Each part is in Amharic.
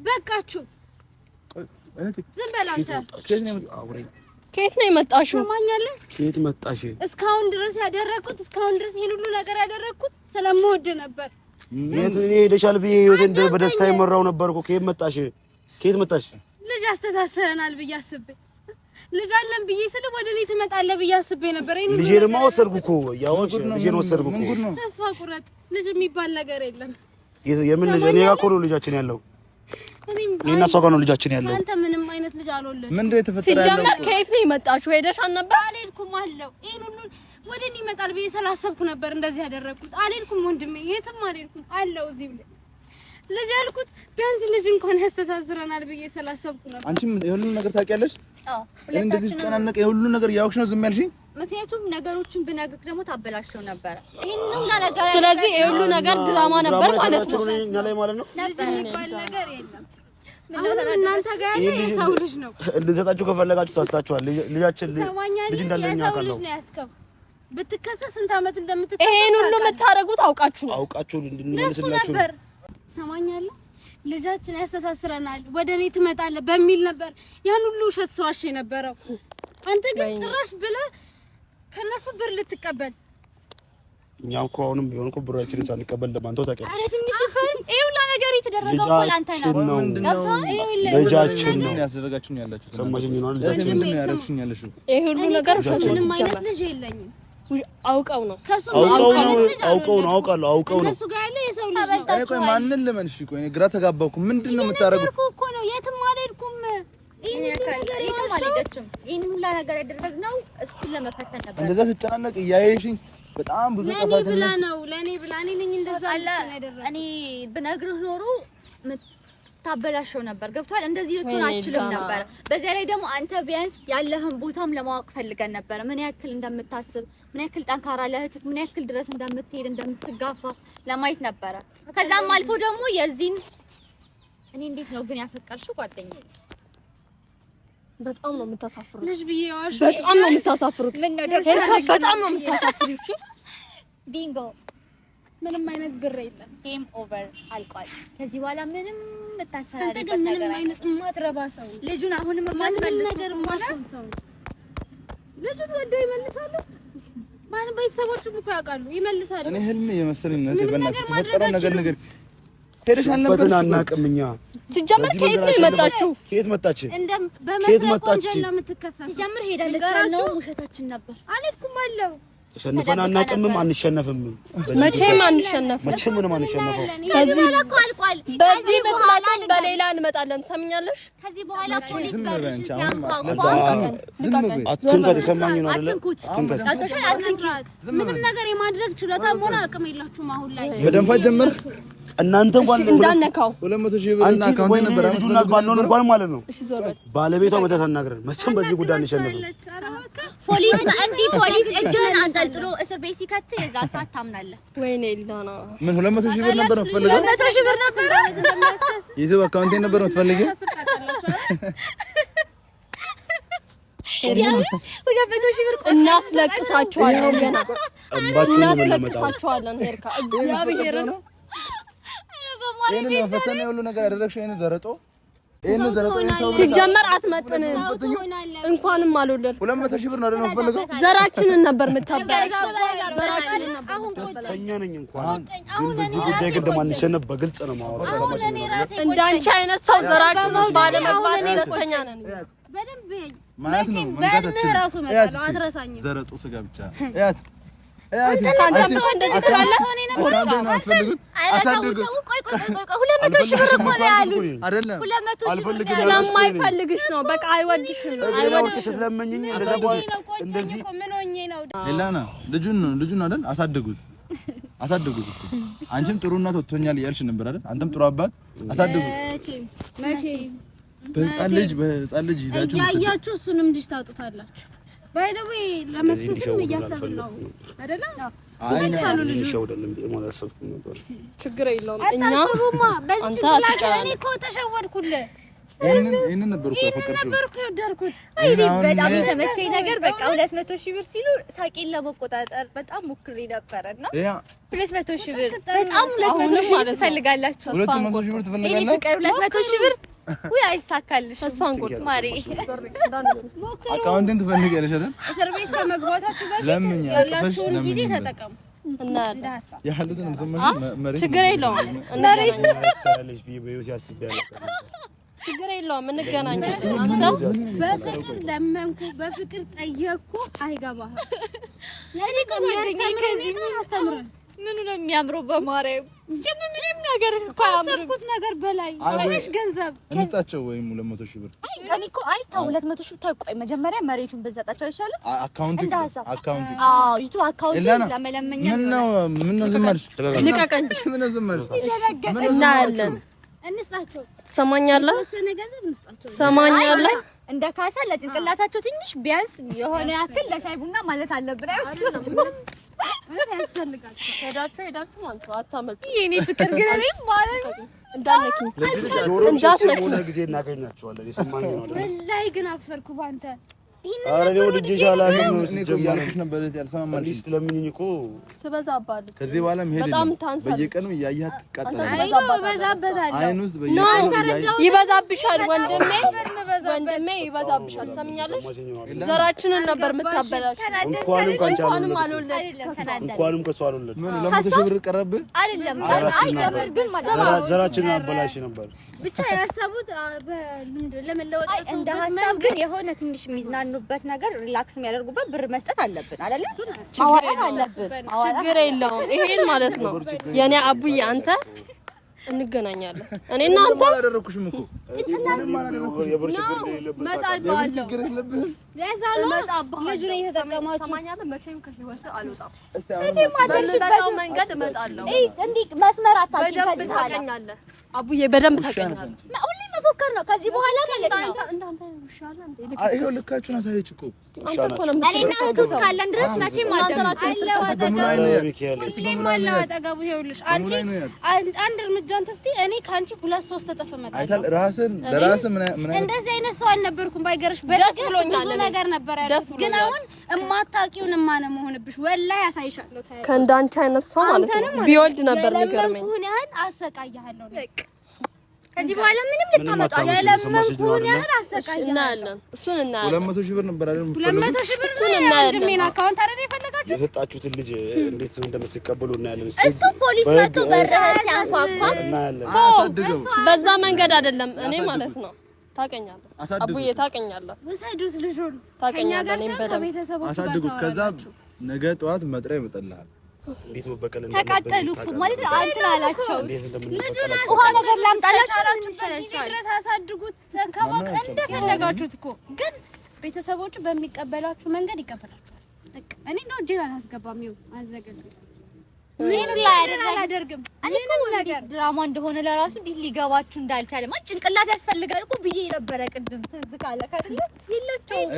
በቃችሁ ዝም በል አንተ ከየት ነው የመጣሽው? ሰማኛለህ? ከየት መጣሽ? እስካሁን ድረስ ይሄን ሁሉ ነገር ያደረኩት ስለምወድ ነበር። የት ሄደሻል ብዬ ህይወቴን በደስታ የመራው ነበርኩ። ከየት መጣሽ? ልጅ አስተሳሰረናል ብዬ አስቤ ልጅ አለን ብዬ ስለ ወደ እኔ ትመጣለህ ብዬ አስቤ ነበር። ልጄንማ ወሰድኩ እኮ ያወቅሽ፣ ልጄን ወሰድኩ እኮ። ተስፋ ቁረጥ። ልጅ የሚባል ነገር የለም። የምን ልጅ? እኔ ጋር እኮ ነው ልጃችን ያለው። እኔና እሷ ጋር ነው ልጃችን ያለው። አንተ ምንም አይነት ልጅ አልወለድኩም። ምንድነው የተፈጠረው? ሲጀመር ከየት ነው የመጣችሁ? ሄደሻል ነበር? አልሄድኩም አለው። ይሄን ሁሉ ወደ እኔ ይመጣል ብዬ ስላሰብኩ ነበር እንደዚህ ያደረኩት። አልሄድኩም ወንድሜ፣ የትም አልሄድኩም አለው። እዚሁ ልጅ ያልኩት ቢያንስ ልጅ እንኳን ያስተሳስረናል ብዬ ስላሰብኩ ነበር። አንቺም የሁሉን ነገር ታውቂያለሽ? አዎ። እንደዚህ ተጨናነቀ የሁሉን ነገር ያውቅሽ ነው ዝም ያልሽኝ? ምክንያቱም ነገሮችን ብነግርህ ደግሞ ታበላሽው ነበር። ይሄንን ነገር ስለዚህ የሁሉ ነገር ድራማ ነበር ማለት ነው። እኛ ላይ ማለት ነው። ልጅ የሚባል ነገር የለም። አሁን እናንተ ጋር ያለ የሰው ልጅ ነው። እንድንሰጣችሁ ከፈለጋችሁ ሳስታችኋል። ልጃችን ልጅ እንዳለኝ ያውቃለሁ። ልጅ ነው ያስከው ብትከሰስ ስንት አመት እንደምትከሰስ ይሄን ሁሉ የምታረጉት አውቃችሁ እንድንመልስላችሁ ነበር። ሰማኛለህ? ልጃችን ያስተሳስረናል ወደ እኔ ትመጣለህ በሚል ነበር ያን ሁሉ ውሸት ሰዋሽ የነበረው። አንተ ግን ጭራሽ ብለህ ከነሱ ብር ልትቀበል። እኛም እኮ አሁንም ቢሆን እኮ ብራችንን ሳንቀበል ለማንተው ታውቂያለሽ። አረ ትንሽ ፍር ይሁላ ነገር የተደረገው ላንተ ነው። ልጃችን ነው ያስደረጋችሁኝ ያላችሁት። ሰማሽኝ ነው ልጃችን ነው ያደረግሽኝ ያለሽው። ይሄ ሁሉ ነገር ምንም አይነት ልጅ የለኝም። አውቀው ነው አውቀው ነው እሱ ጋር ያለ የሰው ልጅ ነው። ቆይ ማንን ልመንሽ? ቆይ ግራ ተጋባኩ። ምንድነው የምታረጉት? እኮ ነው የትም አልሄድኩም። ይሄን አልሄደችም። ይሄን ሁላ ነገር ያደረግነው እሱን ለመፈተን ነበር። እንደዛ ስጨናነቅ እያየሽኝ በጣም ብዙ ጠፋት ነው። ለኔ ብላ እኔ ነኝ እንደዛ ያደረገው። እኔ ብነግርህ ኖሮ ታበላሽው ነበር። ገብቷል? እንደዚህ ልትሆን አችልም ነበር። በዚያ ላይ ደግሞ አንተ ቢያንስ ያለህን ቦታም ለማወቅ ፈልገን ነበር። ምን ያክል እንደምታስብ፣ ምን ያክል ጠንካራ ለእህትህ ምን ያክል ድረስ እንደምትሄድ እንደምትጋፋ ለማየት ነበረ። ከዛም አልፎ ደግሞ የዚህን እኔ እንዴት ነው ግን ያፈቀርሽው ጓደኛዬ? በጣም ነው የምታሳፍሩት። ልጅ ቢያዋሽ በጣም ነው የምታሳፍሩት። በጣም ነው የምታሳፍሩት። እሺ ቢንጎ ምንም አይነት ብር የለም። ጌም ኦቨር አልቋል። ከዚህ በኋላ ምንም ተታሰራሪ አንተ ግን ምንም አይነት ማትረባ ሰው ልጁን አሁንም ማትፈልግ ነገር ማቆም ሰው ልጁን ወደ ይመልሳሉ። ማን ቤተሰቦቹም እኮ ያውቃሉ ይመልሳሉ። እኔ ህልም የመሰለኝ ነው። በእናትሽ ተፈጠረው ነገር ሄደሽ አልነበረ ፈተና አናውቅም እኛ። ሲጀመር ከየት ነው የመጣችሁ? ከየት መጣች? በመስረቅ ወንጀል ነው የምትከሰሰው። ሲጀምር ሄዳለች ያለው ውሸታችን ነበር። አልሄድኩም አለው። ተሸንፈን አናውቅም፣ አንሸነፍም። መቼም አንሸነፍም። መቼም ምንም አንሸነፈው። ከዚህ በኋላ እኮ አልቋል። በዚህ ብትመጣን በሌላ እንመጣለን። ሰምኛለሽ? ከዚህ በኋላ ፖሊስ በርሽ አትንከት። የሰማኝ ነው አይደል? ምንም ነገር የማድረግ ችሎታም ሆነ አቅም የላችሁም አሁን ላይ። በደንፋት ጀመረ እናንተ እንኳን እንዳነካው 200,000 ብር እና አካውንት ነበር ልጁና ባልሆነ እንኳን ማለት ነው። እሺ ዞር በል። ባለቤቷ መተት አናግረን መቼም በዚህ ጉዳይ አንሸነፍም። ፖሊስ እጅህን አንጠልጥሎ እስር ቤት ሲከት የዛ ሰዓት ታምናለህ? ወይኔ ኢላና ምን 200,000 ብር ነበር የምትፈልገው? 200,000 ብር ነበር ይዘው አካውንት ነበር የምትፈልገው? እናስለቅሳቸዋለን። ገና እናስለቅሳቸዋለን። ሄርካ እግዚአብሔርን ይሄን ፈተና ሁሉ ነገር ያደረግሽ ይሄን ዘረጦ ሲጀመር አትመጥንም። እንኳንም አልወለድኩም። 200,000 ብር ነው አይደል የምትፈልገው? ዘራችንን ነበር የምታበላሽ። ዘራችንን ነበር። ደስተኛ ነኝ እንኳን ግን በዚህ ጉዳይ ግን እንደማንሸነፍ በግልጽ ነው የማወራው። እንዳንቺ አይነት ሰው ዘራችንን ባለመግባት ደስተኛ ነን። በደንብ ማለት ነው በእድሜ ራሱ መጣለው አትረሳኝም። ዘረጦ ስጋ ብቻ እያት አንተ ሰው እንደዚህ ትላለህ። ስለማይፈልግሽ ነው። በቃ አይወድሽም። ስለማይፈልግሽ እንደዚህ ምን ሆኜ ነው? ሌላና ልጁን አይደል አሳድጉት እስቲ። አንቺም ጥሩ እናት ወጥቶኛል እያልሽ ነበር አይደል? አንተም ጥሩ አባት አሳድጉት። መቼ በህፃን ልጅ ይዛችሁ ያያችሁ እሱንም ልጅ ታጡታላችሁ። ባይዘው ለመክሰስም እያሰብን ነው አይደለ? ይመልሳሉ ልጅ ችግር የለውም። እኛ አታስቡማ። በዚህ ጭንቅላት እኔ እኮ ተሸወድኩልህ። ይሄንን ነበርኩ የወደድኩት። አይኔ በጣም የተመቸኝ ነገር በቃ 200,000 ብር ሲሉ ሳቄን ለመቆጣጠር በጣም ሞክሬ ነበርና 200,000 ብር በጣም 200,000 ብር ትፈልጋላችሁ? 200,000 ብር ትፈልጋላችሁ? እኔ ፍቅር 200,000 ብር ወይ አይሳካልሽ። ተስፋን ቆርጥ ማሪ አካውንትን ትፈልጋለሽ አይደል? እስር ቤት ከመግባታችሁ በፊት ያላችሁን ጊዜ ተጠቀሙ። እና ያሉትን ዝምሽ መሬት ችግር የለውም ችግር የለውም እንገናኛለን። አንተ በፍቅር ለመንኩ በፍቅር ጠየቅኩ አይገባህም። ለዚህ ከሚያስተምረን አስተምረን ምኑ ነው የሚያምረው? በማርያም ምንም ነገር እኮ ካሰብኩት ነገር በላይ ትንሽ ገንዘብ እንስጣቸው ወይም 200,000 ብር እኔ እኮ አይታው 200,000 ታቆይ መጀመሪያ መሬቱን በዛጣቸው አይሻልም? አካውንት ይቱ አካውንት ለመለመኛ ምን ነው ዝም አልሽ? ልቀቀኝ። ምን ነው ዝም አልሽ? እናያለን። እንስጣቸው። ትሰማኛለህ? ወሰነ ገንዘብ እንስጣቸው። ትሰማኛለህ? እንደ ካሳ ለጭንቅላታቸው ትንሽ ቢያንስ የሆነ ያክል ለሻይ ቡና ማለት አለብን። ያስፈልጋል። ሄዳችሁ ማለት ነው። አታመልጡ። የኔ ፍቅር ግን እኔም ማለት እንዳትነኪኝ ሆነ ጊዜ እናገኛቸዋለን። የሰማኝ ነው ወላሂ ግን አፈርኩ ባንተ። ኧረ ነው ልጅሻላ ነው ያልኩሽ ነበር ያልሰማማል ሊስት ለምንኝ እኮ ትበዛባለህ። ከዚህ በኋላ መሄድ በየቀኑ እያያት ትቃጠላለች። አይ ነው በዛበታል። አይን ውስጥ በየቀኑ ይበዛብሻል ወንድሜ ይበዛብሻል። ሰምኛለሽ? ዘራችንን ነበር የምታበላሽ። እንኳንም እንኳንም ከሷ አልወለድ ምን 200,000 ብር ቀረብ አይደለም አይደለም ግን ዘራችንን አበላሽ ነበር። ብቻ ያሰቡት ለመለወጥ እንደ ሀሳብ ግን የሆነ ትንሽ የሚዝናኑበት ነገር ሪላክስ የሚያደርጉበት ብር መስጠት አለብን አይደል? ማዋጣት አለብን። ችግር የለውም። ይሄን ማለት ነው የኔ አቡዬ አንተ እንገናኛለን። እኔና አንተ አላደረኩሽም እኮ የብር ችግር የለብህም። ችግር የለብህም። ልጁ ነው የተጠቀማችሁ። ሰማኛለህ? መቼም ከህይወት አልወጣም። መቼም አደርሽበት መንገድ እመጣለሁ። እንዲህ መስመር አታውቂም። በደንብ ከዚህ በኋላ ታውቀኛለህ አቡዬ፣ በደንብ ታውቀኛለህ። ሁሌ መፎከር ነው ከዚህ በኋላ ማለት ነው። እንዳንተ ውሻላ እንዴ? ይሄው ልካችሁን አሳየች እኮ አንተ እኮ ነው እኔና እህቱ እስካለን ድረስ መቼም አጠገቡ ይኸውልሽ፣ አንቺ አንድ እርምጃን ተስቲ እኔ ካንቺ 2-3 እጥፍ እመጣለሁ። አይታል ራስን ለራስ ምን እንደዚህ አይነት ሰው አልነበርኩም። ባይገርሽ ብዙ ነገር ነበር ያለው፣ ግን አሁን እማታውቂውን ማነ መሆንብሽ ወላሂ ያሳይሻለሁ። ታያለሽ። ከእንዳንቺ አይነት ሰው ማለት ነው ቢወልድ ነበር የሚገርመኝ። ለምን ያህል አሰቃያለሁ። ከዚህ በኋላ ምንም ልታመጣ ለምን ያህል አሰቃያለሁ። እናያለን፣ እሱን እናያለን። 200,000 ብር ነበር አይደል? 200,000 ብር ነው የወንድሜን አካውንት አይደል የፈለጋችሁት? የሰጣችሁትን ልጅ እንዴት እንደምትቀበሉ እናያለን። እሱ ፖሊስ መጥቶ በረሀት ሲያንኳኳ እናያለን። በዛ መንገድ አይደለም። እኔ ማለት ነው ታውቀኛለህ አቡዬ፣ ታውቀኛለህ። ወሰዱት ልጁን ታውቀኛለህ። እኔም በደንብ ቤተሰቦቹ አሳድጉት። ከዛ ነገ ጠዋት መጥሪያ ይመጣልሃል። እንዴት መበቀል ተቃጠሉ እኮ ማለት እንትን አላቸው። ልጁን ውሃ ነገር ላምጣላችሁ ድረስ አሳድጉት፣ ተንከባከቡ፣ እንደፈለጋችሁት እኮ። ግን ቤተሰቦቹ በሚቀበላችሁ መንገድ ይቀበላችኋል። እኔ ነው እጄን አላስገባም። ይኸው አልዘገለም ምን ላይ አላደርግም። እኔ ነው ነገር ድራማ እንደሆነ ለራሱ እንዴት ሊገባችሁ እንዳልቻለ ማለት ጭንቅላት ያስፈልጋል እኮ ብዬ ነበረ ቅድም። ትዝ ካለ ካለ የለችም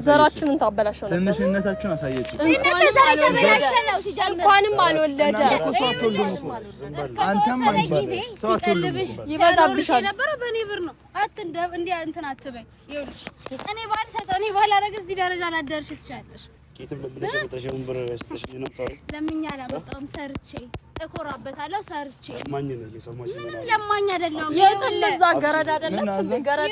ዘራችንን ታበላሸው ነበር። ትንሽነታችሁን አሳየችው። እንኳንም አልወለደ አንተም ይበዛብሻል ነበረ በእኔ ብር ነው። አትንደብ እንዲያ እንትን አትበይ። ይኸውልሽ እኔ ባልሰጠው እኔ ባላረግ እዚህ ደረጃ ላደርሽ ትችያለሽ። ኬትም ብለሽ ተሸም ብር ያስተሽ ነው ታውቂ። ለምኛ አላመጣሁም፣ ሰርቼ እኮራበታለሁ። ሰርቼ ለማኝ ነው የሰማሽ ነው። ምንም ለማኝ አይደለም። የጥልዛ ገረድ አይደለም እንዴ? ገረድ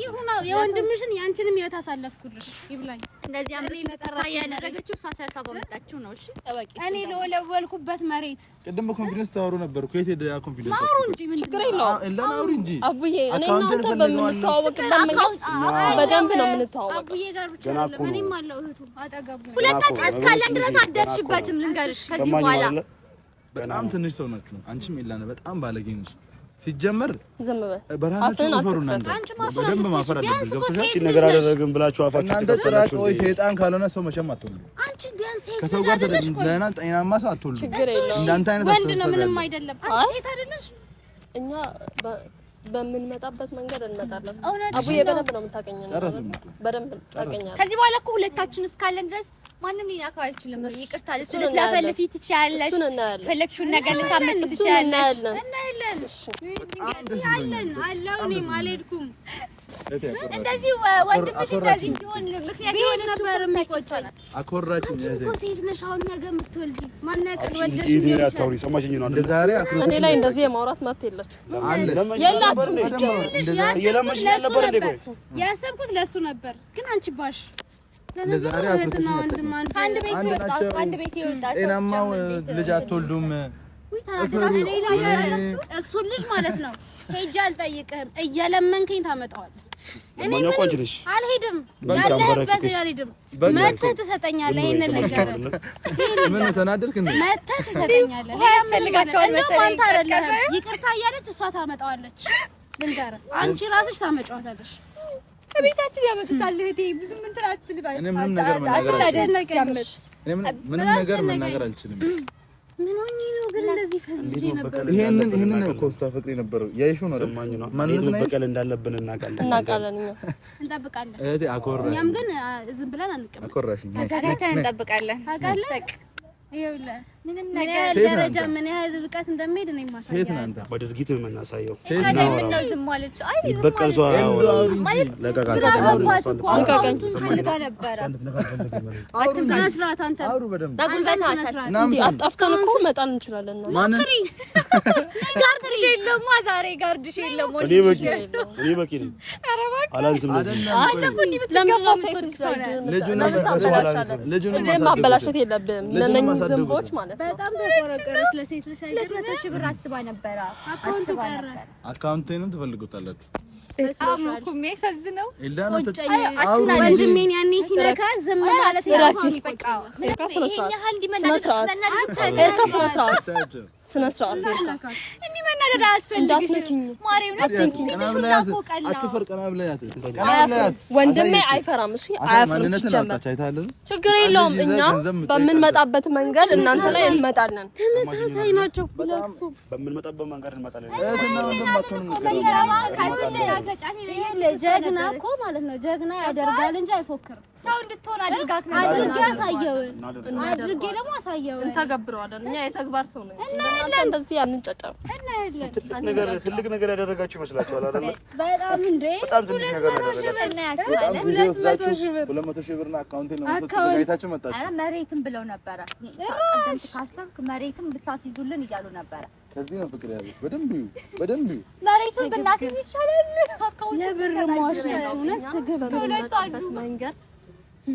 ይሁና የወንድምሽን ያንቺንም ህይወት አሳለፍኩልሽ። ይብላኝ እንደዚህ አምሪ ለተራ ያደረገችው እሷ ሰርታ በመጣችሁ ነው። እሺ ተበቂ እኔ ለወለወልኩበት መሬት ቅድም በኮንፊደንስ ታወሩ ነበር እኮ። የት ሄደ ያ ኮንፊደንስ? አውሩ እንጂ ምን ችግር የለውም። ለናውሪ እንጂ አቡዬ፣ እኔ እናንተ በምንተዋወቅበት መንገድ በደንብ ነው የምንተዋወቀው። አቡዬ ጋር ብቻ አይደለም፣ እኔም አለው እህቱ አጠገቡ ነው። ሁለታችን እስካለን ድረስ አደርሽበትም ልንገርሽ። ከዚህ በኋላ በጣም ትንሽ ሰው ናችሁ። አንቺም ኢላነ በጣም ባለጌ ነሽ። ሲጀመር ዝም በል በራሳችሁ ፈሩ እናንተ በደንብ ማፈር አለብን። እቺ ነገር አደረግን ብላችሁ አፋችሁ እናንተ ጭራቅ ወይ ሰይጣን ካልሆነ ሰው መቼም አትወልዱ። አንቺ ቢያንስ ሴት ከሰው ጋር ተደለና ጤናማ ሰው አትወልዱ። ችግር የለውም። እንዳንተ አይነት ወንድ ነው ምንም አይደለም። አንቺ ሴት አይደለሽ? እኛ በምንመጣበት መንገድ እንመጣለን። እውነት አቡዬ በደንብ ነው የምታውቀኝ። በደንብ ታውቀኛለህ። ከዚህ በኋላ እኮ ሁለታችን እስካለን ድረስ ማንም ሊነካው አይችልም። ይቅርታ ልትለፈልፊ ትችያለሽ፣ ፈለግሽውን ነገር ልታመጪ ትችያለሽ። እናያለን። አለው እኔም አልሄድኩም። እንደዚህ ወንድምሽ እንደዚህ ቢሆን ምክንያት የሆነ ነበር የሚቆጨኝ። አኮራችን እኮ ሴት ነሽ። አሁን ነገ የምትወልጂ ማን ያውቃል? ወልደሽ እኔ ላይ እንደዚህ የማውራት መብት የላችሁም። ያሰብኩት ለሱ ነበር፣ ግን አንቺ ባሽ ለዛሬ አንድ ቤት ይወጣል። ጤናማው ልጅ አትወልዱም። እሱ ልጅ ማለት ነው። ሄጄ አልጠይቅህም፣ እየለመንከኝ ታመጣዋለህ። እኔ አልሄድም፣ ያለህበት አልሄድም። መተህ ትሰጠኛለህ። ይሄንን ነገር ምን ተናደርክ እንዴ? መተህ ትሰጠኛለህ። ያስፈልጋቸዋል መሰለኝ። አንተ አይደለህም ይቅርታ እያለች እሷ ታመጣዋለች። ልንገርህ፣ አንቺ ራስሽ ታመጫዋታለሽ። ከቤታችን ያመጡታል። እህቴ ብዙ ምን ትላንት ልባይ እኔ ምንም ነገር መናገር አልችልም። ምን ሆኜ ነው ግን እንደዚህ ፈዝጄ ነበር? ይሄንን ኮስታ ፍቅሪ ነበር ያይሹ ነው ደማኝ ነው ማንነት ነው በቀል እንዳለብን እናውቃለን። እንጠብቃለን። እህቴ አኮራሽ። እኛም ግን ዝም ብለን አንቀበል። አኮራሽ ተዘጋጅተን እንጠብቃለን። ታውቃለህ ይኸውልህ ምንም ነገር ደረጃ ምን ያህል ርቀት እንደሚሄድ ነው የማሳየው። ሴት ነህ አንተ። በድርጊት የምናሳየው ሴት ነው። ምን ነው ዝም ማለች? አይ ይበቀል ሰው ማለት ለቀቃት ነበረ። ስነ ስርዓት አንተ አውሩ በደንብ አጣፍተን እኮ መጣን እንችላለን ነው ማንን ጋርድሽ የለም ዛሬ ጋርድሽ የለም። እኔ በቂ ነኝ። አላንስም። አንተ እኮ እንዲህ ብትገፋ ልጁን ማበላሸት የለብህም። ለነኝ ዝንቦች ማለት በጣም ተቆረቆረች። ለሴት ልጅ አይደል? 200 ሺህ ብር አስባ ነበር። አካውንቱ ቀረ። አካውንቴንም ትፈልጉታላችሁ። አሙኩሜ ሰዝነው ኢላና ወንድሜን ያኔ ሲነካ ዝም ማለት ያራፊ በቃ ስነ ስርዓት እንዲህ መናደድ አያስፈልግሽም። ወንድሜ አይፈራም። እሺ አያፍርም። ችግር የለውም። እኛ በምንመጣበት መንገድ እናንተ ላይ እንመጣለን። ተመሳሳይ ናቸው ሁለቱ። በምንመጣበት መንገድ እንመጣለን። ጀግና እኮ ማለት ነው። ጀግና ያደርጋል እንጂ አይፎክርም። ሰው እንድትሆን አድርጌ አሳየው። አድርጌ ደግሞ አሳየው። እንተገብረዋለን። እኛ የተግባር ሰው ነን። እናንተ እንደዚህ አንጨጨም። ትልቅ ነገር ያደረጋችሁ ይመስላችኋል አይደል? በጣም እንዴ! በጣም ትልቅ ነገር ያደረጋችሁ። 200 ሺህ ብርና አካውንቴን ነው ተዘጋጅታችሁ መጣችሁ። አረ መሬትም ብለው ነበረ። ቀደም ካሰብክ መሬትም ብታስይዙልን እያሉ ነበረ። ከዚህ ነው ፍቅር ያለው። በደንብ መሬቱን ብናስይዝ ይቻላል። አካውንት ለብር ማዋሽ ነው ነስግብ መንገድ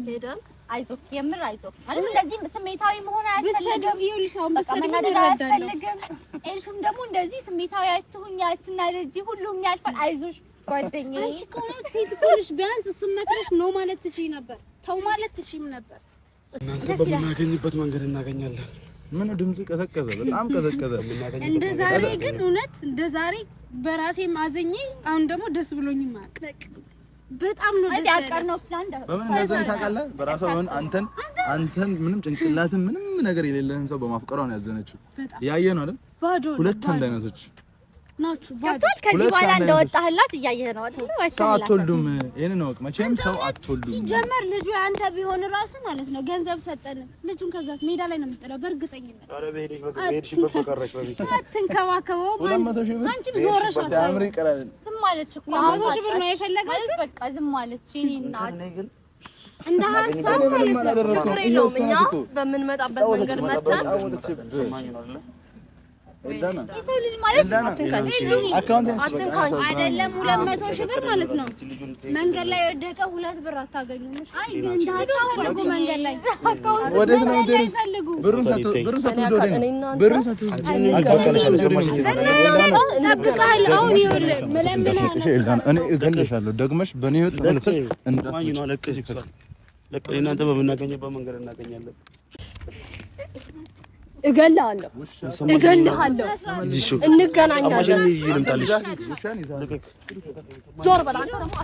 ሄደን አይዞህ የምር አይዞህ ማለት እንደዚህ ስሜታዊ መሆን አያስፈልግም። ኤልሹም ደግሞ እንደዚህ ስሜታዊ አትሁኝ፣ አትናደጂ፣ ሁሉም ያልፋል። አይዞሽ ጓደኛዬ። አንቺ ኮነት ሴት ልጅ ቢያንስ እሱን መክረሽ ነው ማለት ትችይ ነበር፣ ተው ማለት ትችይም ነበር። እናንተ በምናገኝበት መንገድ እናገኛለን። ምን ድምጽ ቀዘቀዘ፣ በጣም ቀዘቀዘ። እንደ ዛሬ ግን እውነት እንደ ዛሬ በራሴ ማዘኜ አሁን ደግሞ ደስ ብሎኝ ማቀቅ በጣም ነው ደስ ያቀር ነው ፕላን ዳ በምን እንደዚህ ታውቃለህ? በራሷ ሆን አንተን ምንም ጭንቅላትን ምንም ነገር የሌለህን ሰው በማፍቀሯ ነው ያዘነችው። ያየህ ነው አይደል? ባዶ ሁለት አንድ አይነቶች ናችሁ። ገብቷል። ከዚህ በኋላ እንደወጣህላት እያየህ ነው አይደል? ሰው አትወልዱም። ይሄን ነው መቼም ሰው አትወልዱም። ሲጀመር ልጁ አንተ ቢሆን ራሱ ማለት ነው ገንዘብ ሰጠን ልጁን ከዛስ ሜዳ ላይ ነው የምጥለው በእርግጠኝነት። ኧረ በሄድሽ በቀረሽ በቤት አትንከባከበው። 200 ሺህ ብር አንቺ ዞረሽ አምሪ ይቀራል። ዝም አለች እኮ 200 ሺህ ብር ነው የፈለጋት። በቃ ዝም አለች። እኔ እናት እንደ ሀሳብ ማለት ነው። ችግር የለውም። እኛ በምንመጣበት መንገድ መጣን። የሰው ልጅ ማለት አይደለም 200 ሺህ ብር ማለት ነው። መንገድ ላይ ወደቀ 2 ብር አታገኙም። አይ ግን እንደ ሀሳብ ፈልጉ። መንገድ ላይ ወዴት ነው ፈልጉ። ብሩን ሰጥቶ ጠብቀሃል። አሁን ይኸውልህ እኔ እገልሻለሁ። ደግመሽ በእኔ ህይወት ተመልሰሽ እናንተ በምናገኝበት መንገድ እናገኛለን። እገልሃለሁ። እንገናኛለን። ልምጣልሽ። ዞር በል አንተ ደግሞ